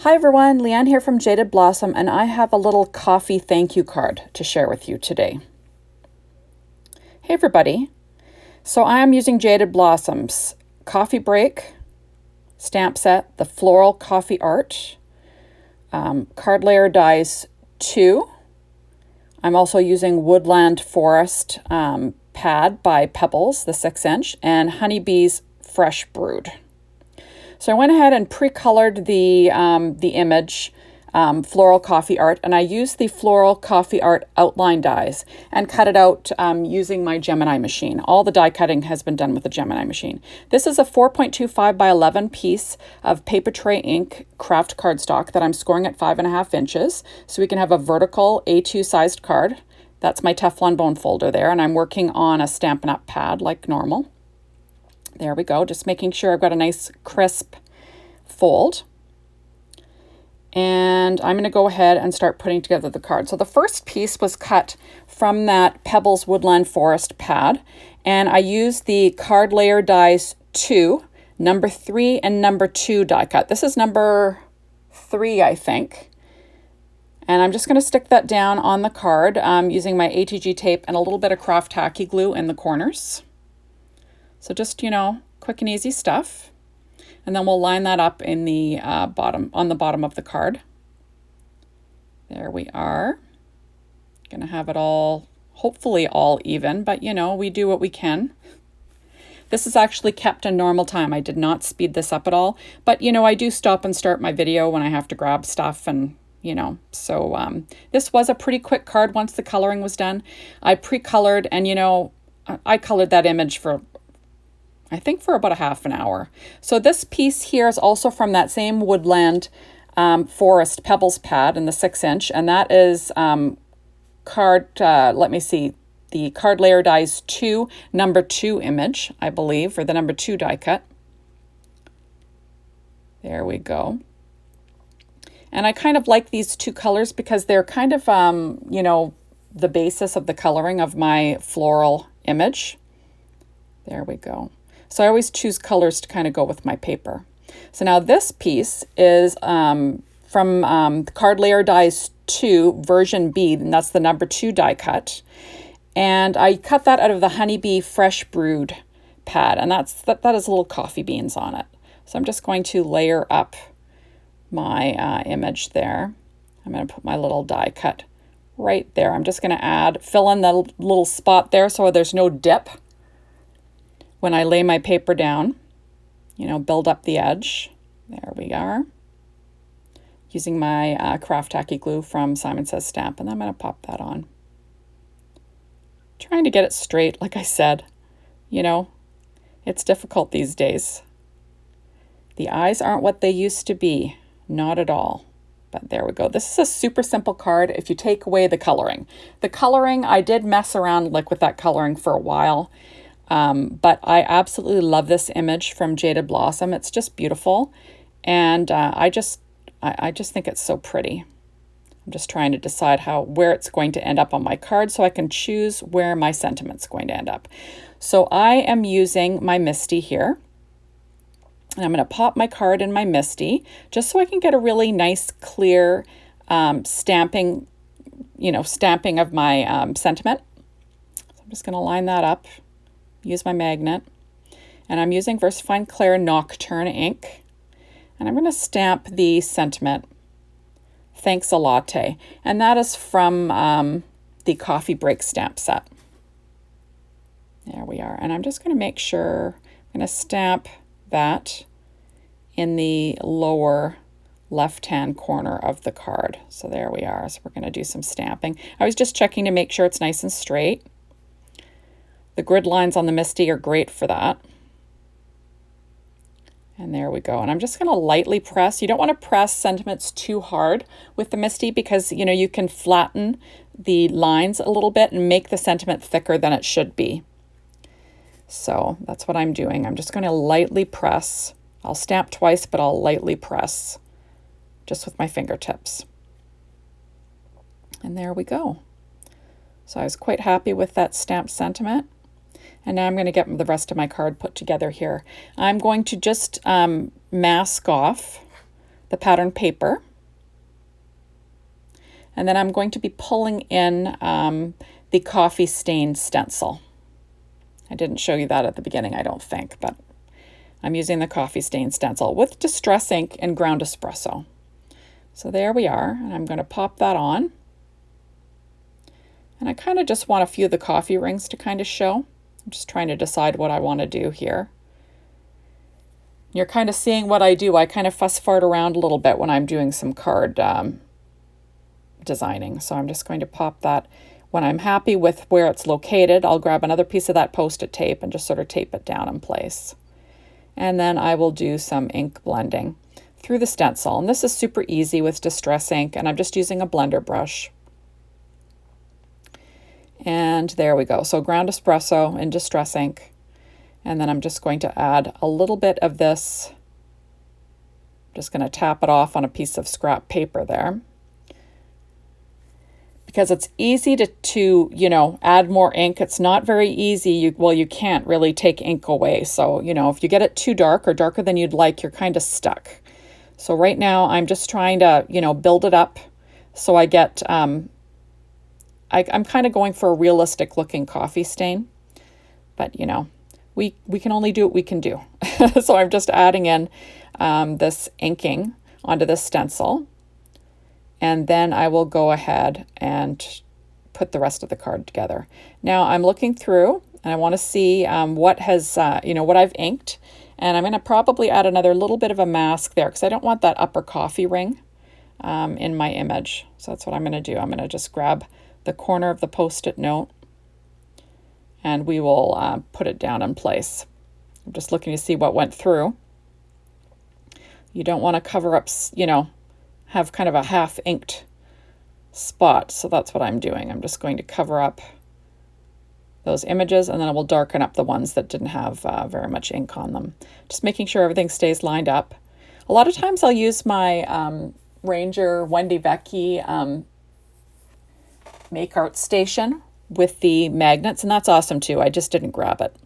Hi everyone, Leanne here from Jaded Blossom, and I have a little coffee thank you card to share with you today. Hey everybody, so I am using Jaded Blossom's coffee break stamp set, the Floral Coffee Art, card layer dies 2. I'm also using Woodland Forest pad by Pebbles, the 6-inch, and Honeybee's Fresh Brewed. So I went ahead and pre-colored the image, Floral Coffee Art, and I used the Floral Coffee Art outline dies and cut it out using my Gemini machine. All the die cutting has been done with the Gemini machine. This is a 4.25 by 11 piece of paper tray ink craft cardstock that I'm scoring at 5.5 inches, so we can have a vertical A2 sized card. That's my Teflon bone folder there, and I'm working on a Stampin' Up! Pad like normal. There we go, just making sure I've got a nice crisp fold. And I'm going to go ahead and start putting together the card. So the first piece was cut from that Pebbles Woodland Forest pad, and I used the card layer dies 2, number 3 and number 2 die cut. This is number 3, I think. And I'm just going to stick that down on the card using my ATG tape and a little bit of craft tacky glue in the corners. So just, quick and easy stuff. And then we'll line that up in the on the bottom of the card. There we are. Gonna have it all, hopefully all even, but we do what we can. This is actually kept in normal time. I did not speed this up at all, but I do stop and start my video when I have to grab stuff and so this was a pretty quick card once the coloring was done. I pre-colored and I colored that image for I think for about a half an hour. So this piece here is also from that same Woodland Forest Pebbles pad in the 6-inch, and that is let me see, the card layer dies 2, number 2 image, I believe, or the number 2 die cut. There we go. And I kind of like these 2 colors because they're kind of, the basis of the coloring of my floral image. There we go. So I always choose colors to kind of go with my paper. So now this piece is from Card Layer Dies 2, version B, and that's the number 2 die cut. And I cut that out of the Honeybee Fresh Brewed pad, and that has little coffee beans on it. So I'm just going to layer up my image there. I'm going to put my little die cut right there. I'm just going to fill in the little spot there so there's no dip. When I lay my paper down, build up the edge. There we are. Using my craft tacky glue from Simon Says Stamp, and I'm going to pop that on. Trying to get it straight, like I said. It's difficult these days. The eyes aren't what they used to be. Not at all. But there we go. This is a super simple card if you take away the coloring. The coloring, I did mess around with that coloring for a while. But I absolutely love this image from Jaded Blossom. It's just beautiful. And I just think it's so pretty. I'm just trying to decide where it's going to end up on my card so I can choose where my sentiment's going to end up. So I am using my Misty here. And I'm going to pop my card in my Misty just so I can get a really nice, clear stamping of my sentiment. So I'm just going to line that up. Use my magnet, and I'm using VersaFine Clair Nocturne ink, and I'm going to stamp the sentiment, "Thanks a Latte," and that is from the Coffee Break stamp set. There we are, and I'm just going to make sure I'm going to stamp that in the lower left-hand corner of the card. So there we are. So we're going to do some stamping. I was just checking to make sure it's nice and straight. The grid lines on the Misty are great for that. And there we go. And I'm just going to lightly press. You don't want to press sentiments too hard with the Misty because, you can flatten the lines a little bit and make the sentiment thicker than it should be. So that's what I'm doing. I'm just going to lightly press. I'll stamp twice, but I'll lightly press just with my fingertips. And there we go. So I was quite happy with that stamped sentiment. And now I'm going to get the rest of my card put together here. I'm going to just mask off the pattern paper. And then I'm going to be pulling in the coffee stain stencil. I didn't show you that at the beginning, I don't think, but I'm using the coffee stain stencil with Distress ink and ground espresso. So there we are, and I'm going to pop that on. And I kind of just want a few of the coffee rings to kind of show. I'm just trying to decide what I want to do here. You're kind of seeing what I do. I kind of fuss fart around a little bit when I'm doing some card designing. So I'm just going to pop that. When I'm happy with where it's located, I'll grab another piece of that Post-it tape and just sort of tape it down in place. And then I will do some ink blending through the stencil. And this is super easy with Distress ink, and I'm just using a blender brush. And there we go. So ground espresso and Distress ink. And then I'm just going to add a little bit of this. I'm just going to tap it off on a piece of scrap paper there. Because it's easy to you know, add more ink. It's not very easy. You can't really take ink away. So, you know, if you get it too dark or darker than you'd like, you're kind of stuck. So right now I'm just trying to, you know, build it up so I get, I'm kind of going for a realistic looking coffee stain. But, you know, we can only do what we can do. So I'm just adding in this inking onto this stencil. And then I will go ahead and put the rest of the card together. Now I'm looking through and I want to see what has, you know, what I've inked. And I'm going to probably add another little bit of a mask there because I don't want that upper coffee ring in my image. So that's what I'm going to do. I'm going to just grab the corner of the Post-it note and we will put it down in place. I'm just looking to see what went through. You don't want to cover up, you know, have kind of a half inked spot. So that's what I'm doing. I'm just going to cover up those images and then I will darken up the ones that didn't have very much ink on them. Just making sure everything stays lined up. A lot of times I'll use my Ranger Wendy Vecchi Make Art Station with the magnets, and that's awesome too. I just didn't grab it.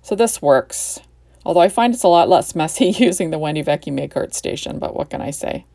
So this works. Although I find it's a lot less messy using the Wendy Vecchi Make Art Station, but what can I say?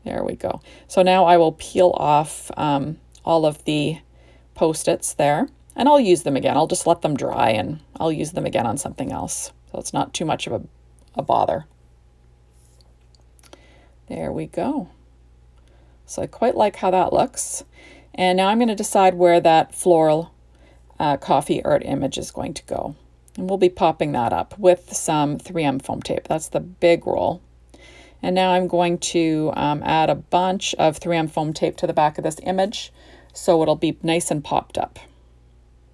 There we go. So now I will peel off all of the Post-its there, and I'll use them again. I'll just let them dry and I'll use them again on something else. So it's not too much of a bother. There we go. So I quite like how that looks. And now I'm going to decide where that floral coffee art image is going to go. And we'll be popping that up with some 3M foam tape. That's the big roll. And now I'm going to add a bunch of 3M foam tape to the back of this image so it'll be nice and popped up.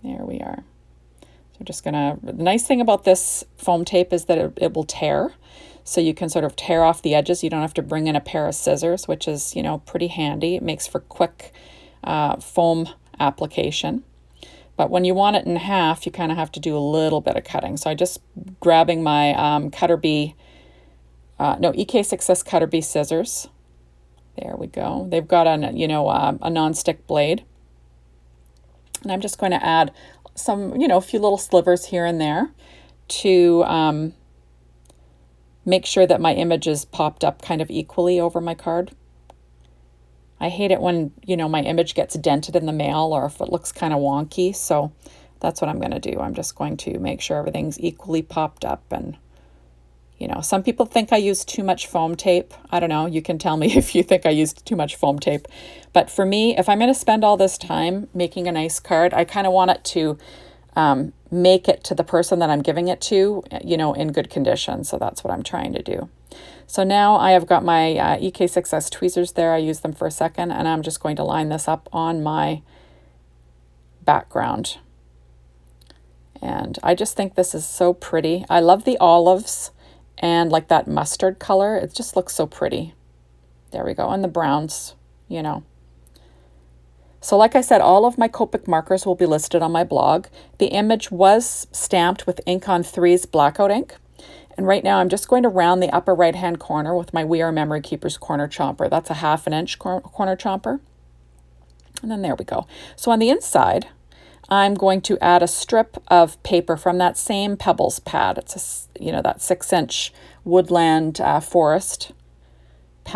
There we are. So just gonna, the nice thing about this foam tape is that it will tear. So you can sort of tear off the edges. You don't have to bring in a pair of scissors, which is, you know, pretty handy. It makes for quick foam application. But when you want it in half, you kind of have to do a little bit of cutting. So I just grabbing my Cutter Bee, EK6S Cutter Bee scissors. There we go. They've got a non-stick blade. And I'm just going to add some, you know, a few little slivers here and there to make sure that my image is popped up kind of equally over my card. I hate it when, you know, my image gets dented in the mail or if it looks kind of wonky. So that's what I'm going to do. I'm just going to make sure everything's equally popped up. And, you know, some people think I use too much foam tape. I don't know. You can tell me if you think I used too much foam tape. But for me, if I'm going to spend all this time making a nice card, I kind of want it to make it to the person that I'm giving it to, you know, in good condition. So that's what I'm trying to do. So now I have got my EK6S tweezers there. I used them for a second, and I'm just going to line this up on my background. And I just think this is so pretty. I love the olives and like that mustard color. It just looks so pretty. There we go. And the browns, you know. So like I said, all of my Copic markers will be listed on my blog. The image was stamped with Ink on 3's blackout ink. And right now I'm just going to round the upper right-hand corner with my We Are Memory Keepers corner chomper. That's a 1/2 inch corner chomper. And then there we go. So on the inside, I'm going to add a strip of paper from that same Pebbles pad. It's a, you know, that 6-inch woodland forest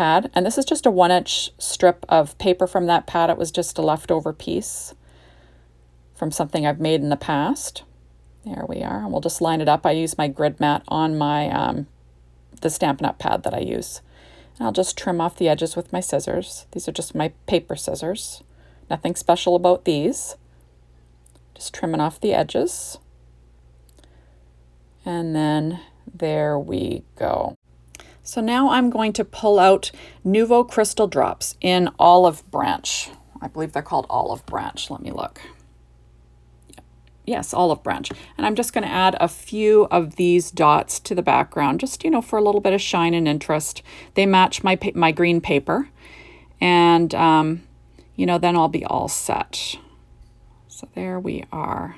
pad, and this is just a 1-inch strip of paper from that pad. It was just a leftover piece from something I've made in the past. There we are, and we'll just line it up. I use my grid mat on my the Stampin' Up! Pad that I use. And I'll just trim off the edges with my scissors. These are just my paper scissors. Nothing special about these. Just trimming off the edges. And then there we go. So now I'm going to pull out Nuvo Crystal Drops in Olive Branch. I believe they're called Olive Branch. Let me look. Yes, Olive Branch. And I'm just going to add a few of these dots to the background, just, you know, for a little bit of shine and interest. They match my green paper. And, you know, then I'll be all set. So there we are.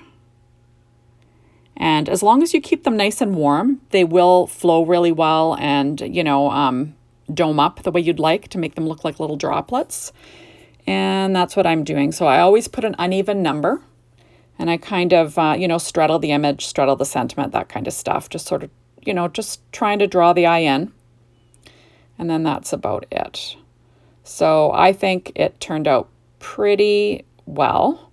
And as long as you keep them nice and warm, they will flow really well and, you know, dome up the way you'd like to make them look like little droplets. And that's what I'm doing. So I always put an uneven number. And I kind of, you know, straddle the image, straddle the sentiment, that kind of stuff. Just sort of, you know, just trying to draw the eye in. And then that's about it. So I think it turned out pretty well.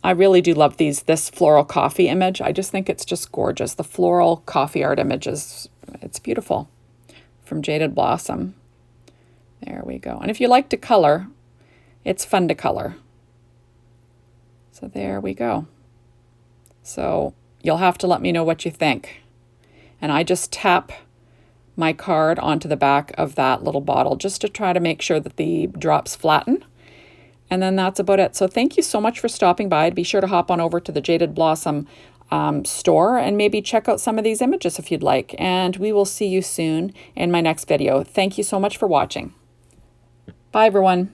I really do love this floral coffee image. I just think it's just gorgeous. The floral coffee art image it's beautiful. From Jaded Blossom. There we go. And if you like to color, it's fun to color. So there we go. So you'll have to let me know what you think. And I just tap my card onto the back of that little bottle just to try to make sure that the drops flatten. And then that's about it. So thank you so much for stopping by. Be sure to hop on over to the Jaded Blossom store and maybe check out some of these images if you'd like. And we will see you soon in my next video. Thank you so much for watching. Bye, everyone.